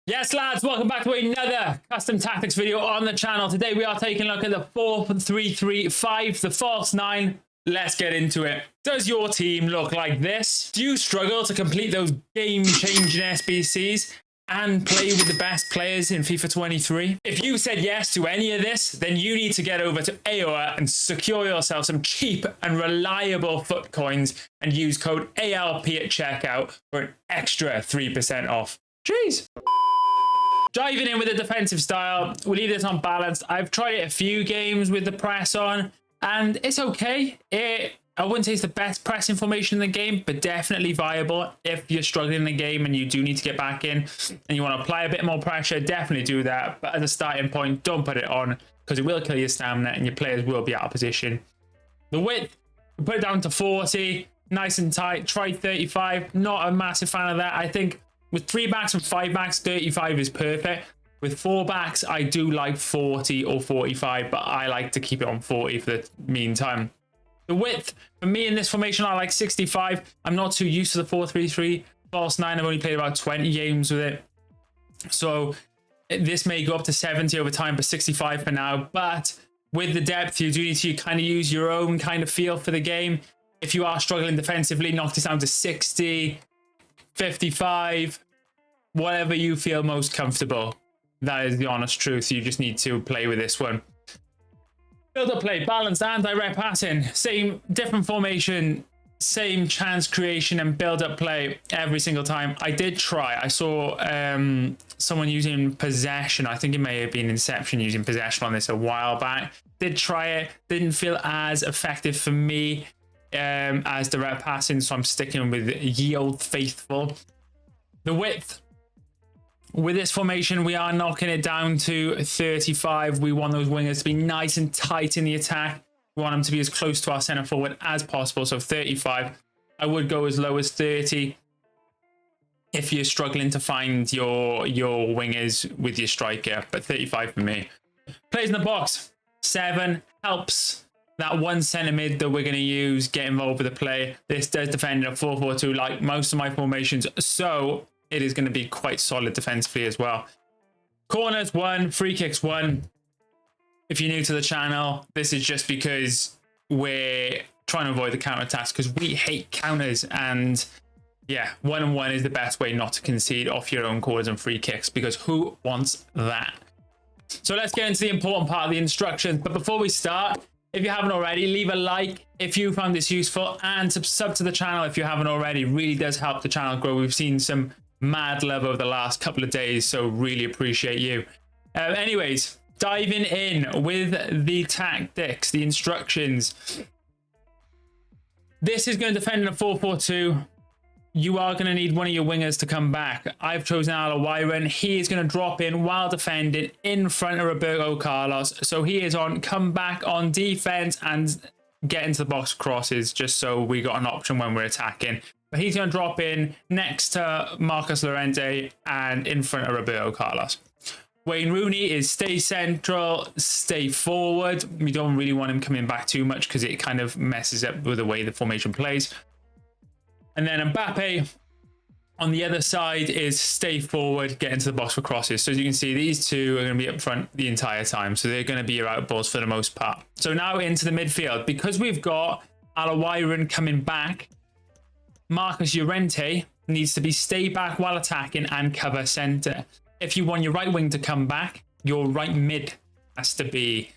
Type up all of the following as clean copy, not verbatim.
Yes, lads, welcome back to another custom tactics video on the channel. Today we are taking a look at the 4-3-3-5, the false 9. Let's get into it. Does your team look like this? Do you struggle to complete those game-changing SBCs and play with the best players in FIFA 23? If you said yes to any of this, then you need to get over to AOA and secure yourself some cheap and reliable Fut coins and use code ALP at checkout for an extra 3% off. Jeez. Diving in with a defensive style, we'll leave this on balanced. I've tried it a few games with the press on, and it's okay. I wouldn't say it's the best pressing formation in the game, but definitely viable. If you're struggling in the game and you do need to get back in and you want to apply a bit more pressure, definitely do that. But as a starting point, don't put it on because it will kill your stamina and your players will be out of position. The width, put it down to 40, nice and tight. Try 35, not a massive fan of that. I think with 3 backs and 5 backs, 35 is perfect. With 4 backs, I do like 40 or 45, but I like to keep it on 40 for the meantime. The width, for me in this formation, I like 65. I'm not too used to the 4-3-3. False 9, I've only played about 20 games with it. So this may go up to 70 over time, but 65 for now. But with the depth, you do need to kind of use your own kind of feel for the game. If you are struggling defensively, knock this down to 60. 55, whatever you feel most comfortable. That is the honest truth. You just need to play with this one. Build up play, balanced and direct passing. Same, different formation, same chance creation and build up play every single time. I did try. I saw someone using possession. I think it may have been Inception using possession on this a while back. Did try it. Didn't feel as effective for me as direct passing, so I'm sticking with Ye Old Faithful. The width, with this formation, we are knocking it down to 35. We want those wingers to be nice and tight in the attack. We want them to be as close to our center forward as possible, so 35. I would go as low as 30 if you're struggling to find your wingers with your striker, but 35 for me. Plays in the box, 7 helps. That 1 center mid that we're going to use, get involved with the play. This does defend in a 4-4-2 like most of my formations, so it is going to be quite solid defensively as well. Corners 1, free kicks 1. If you're new to the channel, this is just because we're trying to avoid the counter attacks because we hate counters, and yeah, 1-on-1 is the best way not to concede off your own corners and free kicks because who wants that? So let's get into the important part of the instructions. But before we start, if you haven't already, leave a like if you found this useful and sub to the channel if you haven't already. Really does help the channel grow. We've seen some mad love over the last couple of days, so really appreciate you. Anyways, diving in with the tactics, the instructions. This is going to defend in a 4-4-2. You are going to need one of your wingers to come back. I've chosen Alawiran. He is going to drop in while defending in front of Roberto Carlos. So he is on come back on defense and get into the box crosses just so we got an option when we're attacking. But he's going to drop in next to Marcus Llorente and in front of Roberto Carlos. Wayne Rooney is stay central, stay forward. We don't really want him coming back too much because it kind of messes up with the way the formation plays. And then Mbappe on the other side is stay forward, get into the box for crosses. So as you can see, these two are going to be up front the entire time. So they're going to be your outballs for the most part. So now into the midfield. Because we've got Alawiran coming back, Marcus Llorente needs to be stay back while attacking and cover centre. If you want your right wing to come back, your right mid has to be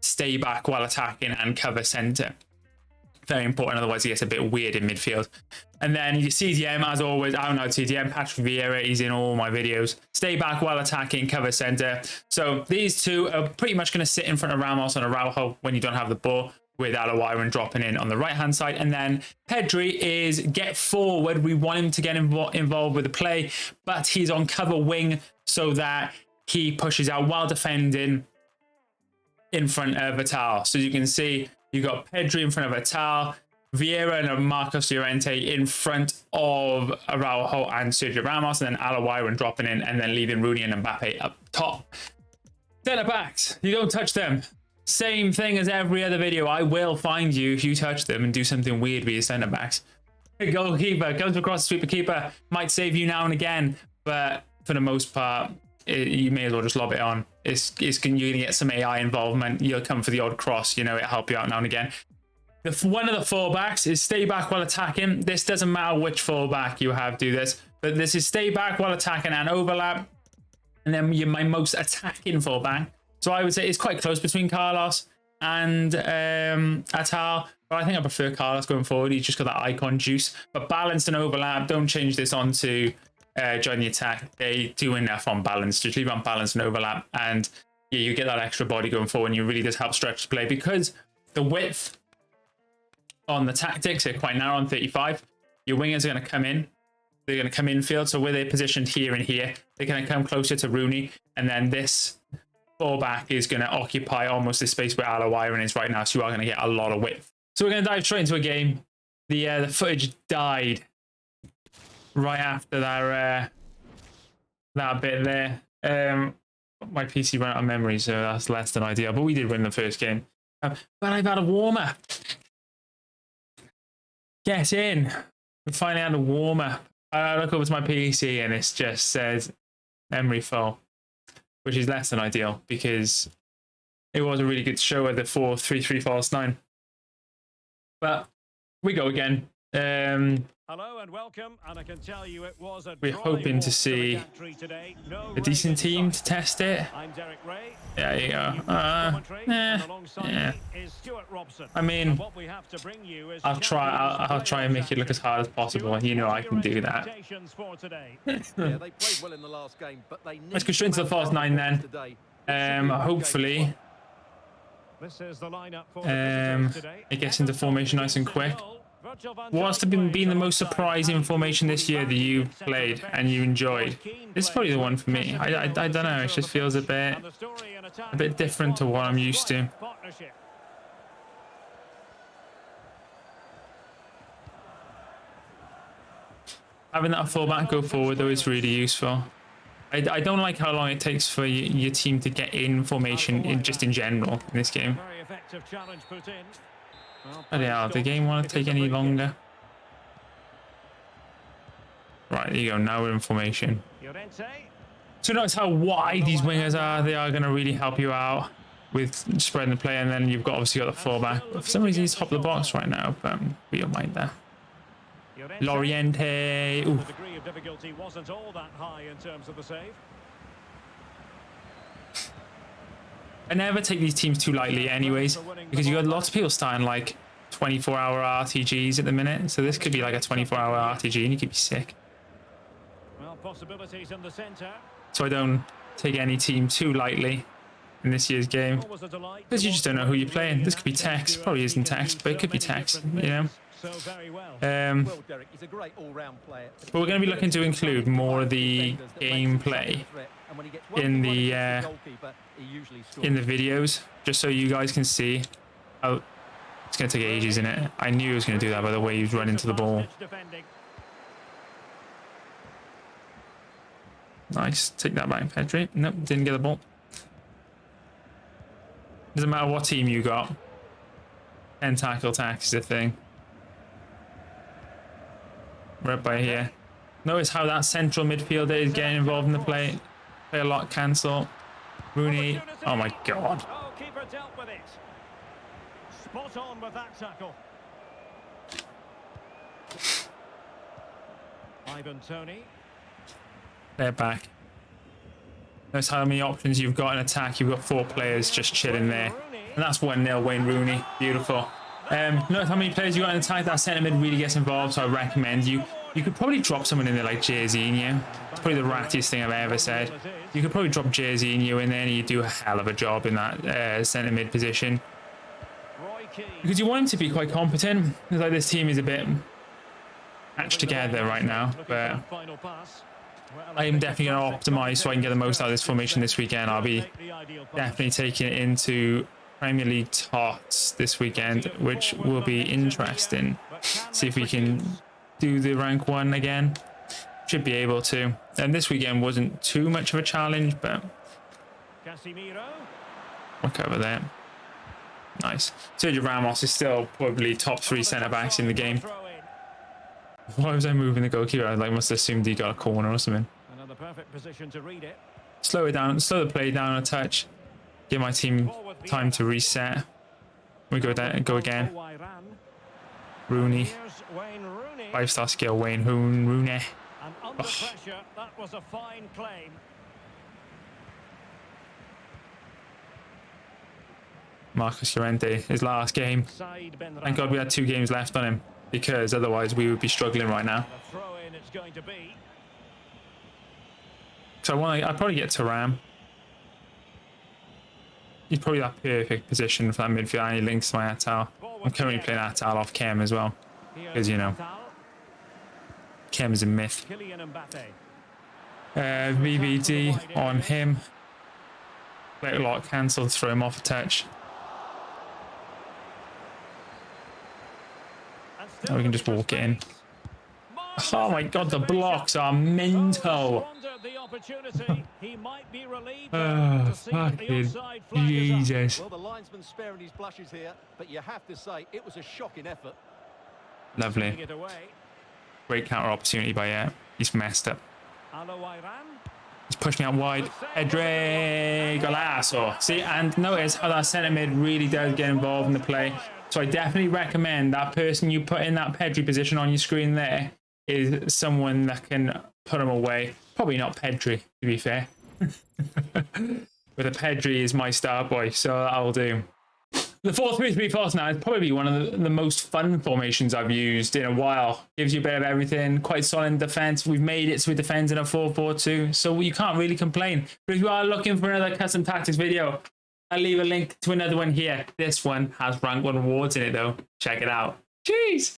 stay back while attacking and cover centre. Very important, otherwise it gets a bit weird in midfield. And then your CDM, as always, I don't know CDM, Patrick Vieira, he's in all my videos. Stay back while attacking, cover center. So these two are pretty much going to sit in front of Ramos and Araujo when you don't have the ball, with Alawiran dropping in on the right-hand side. And then Pedri is get forward. We want him to get involved with the play, but he's on cover wing so that he pushes out while defending in front of Vital. So you can see, you got Pedri in front of Vital, Vieira and Marcos Llorente in front of Araujo and Sergio Ramos, and then Alawiran dropping in and then leaving Rooney and Mbappe up top. Centre backs, you don't touch them. Same thing as every other video. I will find you if you touch them and do something weird with your centre backs. Goalkeeper comes across the sweeper keeper, might save you now and again, but for the most part, you may as well just lob it on. You're going to get some AI involvement. You'll come for the odd cross, you know, it'll help you out now and again. One of the fallbacks is stay back while attacking. This doesn't matter which fallback you have do this, but this is stay back while attacking and overlap. And then my most attacking fallback. So I would say it's quite close between Carlos and Atal, but I think I prefer Carlos going forward. He's just got that icon juice. But balanced and overlap, don't change this onto join the attack. They do enough on balance. Just leave on balance and overlap, and yeah, you get that extra body going forward, and you really does help stretch the play because the width on the tactics are quite narrow on 35. Your wingers are going to come in. They're going to come infield, so where they're positioned here and here, they're going to come closer to Rooney, and then this fullback is going to occupy almost the space where Alawiron is right now, so you are going to get a lot of width. So we're going to dive straight into a game. The footage died right after that bit there. My PC ran out of memory, so that's less than ideal, but we did win the first game. But I've had a warm-up. Get in. We finally had a warm-up. I look over to my PC and it just says memory full, which is less than ideal because it was a really good show at the 4-3-3 false 9. But we go again. Hello and welcome, and I can tell you it was a we're hoping to see a decent team to test it. There you go. Yeah. I mean, I'll try and make it look as hard as possible. You know I can do that. Let's go straight into the false 9 then. Hopefully, it gets into formation nice and quick. What's been the most surprising formation this year that you played and you enjoyed? This is probably the one for me. I don't know. It just feels a bit different to what I'm used to. Having that fullback go forward though is really useful. I don't like how long it takes for your team to get in formation just in general in this game. Oh yeah, the game want to take any longer? Right, there you go. Now we're in formation. So notice how wide these wingers are. They are going to really help you out with spreading the play, and then you've obviously got the fullback. For some reason, he's top of the box right now, but we don't mind that. Loriente. Ooh. The degree of difficulty wasn't all that high in terms of the save. I never take these teams too lightly anyways, because you got lots of people starting like 24-hour RTGs at the minute, so this could be like a 24-hour RPG and you could be sick. Well, possibilities in the center. So I don't take any team too lightly in this year's game, because you just don't know who you're playing. This could be Tex, probably isn't Tex, but it could be Tex, you know. But we're going to be looking to include more of the gameplay in the videos, just so you guys can see. Oh, it's going to take ages, isn't it? I knew he was going to do that by the way he was running to the ball. Nice, take that back, Pedri. Nope, didn't get the ball. Doesn't matter what team you got. 10 tackle tax is a thing. Right by here. Notice how that central midfielder is getting involved in the play. Play a lot, cancel. Rooney. Oh my god. Oh, keeper dealt with it. Spot on with that tackle. Ivan Toney. They're back. Notice how many options you've got in attack. You've got 4 players just chilling there. And that's 1-0 Wayne Rooney. Beautiful. Notice how many players you got in attack. That centre mid really gets involved, so I recommend you could probably drop someone in there like Jairzinho. It's probably the rattiest thing I've ever said. You could probably drop Jairzinho in there and you do a hell of a job in that centre mid position, because you want him to be quite competent. It's like this team is a bit patched together right now, but I am definitely going to optimise so I can get the most out of this formation this weekend. I'll be definitely taking it into Premier League tots this weekend, which will be interesting. See if we can do the rank 1 again. Should be able to. And this weekend wasn't too much of a challenge, but we'll cover that. Nice. Sergio Ramos is still probably top 3 centre-backs in the game. Why was I moving the goalkeeper? I must have assumed he got a corner or something. the perfect position to read it. Slow it down, slow the play down a touch. Give my team time to reset. We go down, go again. Rooney. Here's Wayne Rooney. 5-star skill, Wayne Rooney. And under pressure, that was a fine claim. Marcus Llorente, his last game. Thank God we had 2 games left on him, because otherwise we would be struggling right now. The throw in it's going to be. So I'd probably get Thuram. He's probably that perfect position for that midfield, and he links to my Atal. I'm currently playing Atal off Kem as well, because, you know, Kem is a myth. VVD on him. Let a lot cancelled, throw him off a touch. Now we can just walk it in. Oh my God, the blocks are mental. Fucking Jesus. Well, the linesman's sparing his blushes here, but you have to say it was a shocking effort. Lovely. Great counter opportunity by Yet. He's messed up. He's pushed me out wide. Pedri Golasso. See, and notice how that centre mid really does get involved in the play. So I definitely recommend that person you put in that Pedri position on your screen there is someone that can put him away. Probably not Pedri, to be fair. But the Pedri is my star boy, so that'll do. The 4-3-3 false now is probably one of the most fun formations I've used in a while. Gives you a bit of everything, quite solid in defense. We've made it so we defend in a 4-4-2, so you can't really complain. But if you are looking for another custom tactics video, I'll leave a link to another one here. This one has rank 1 rewards in it though. Check it out. Jeez.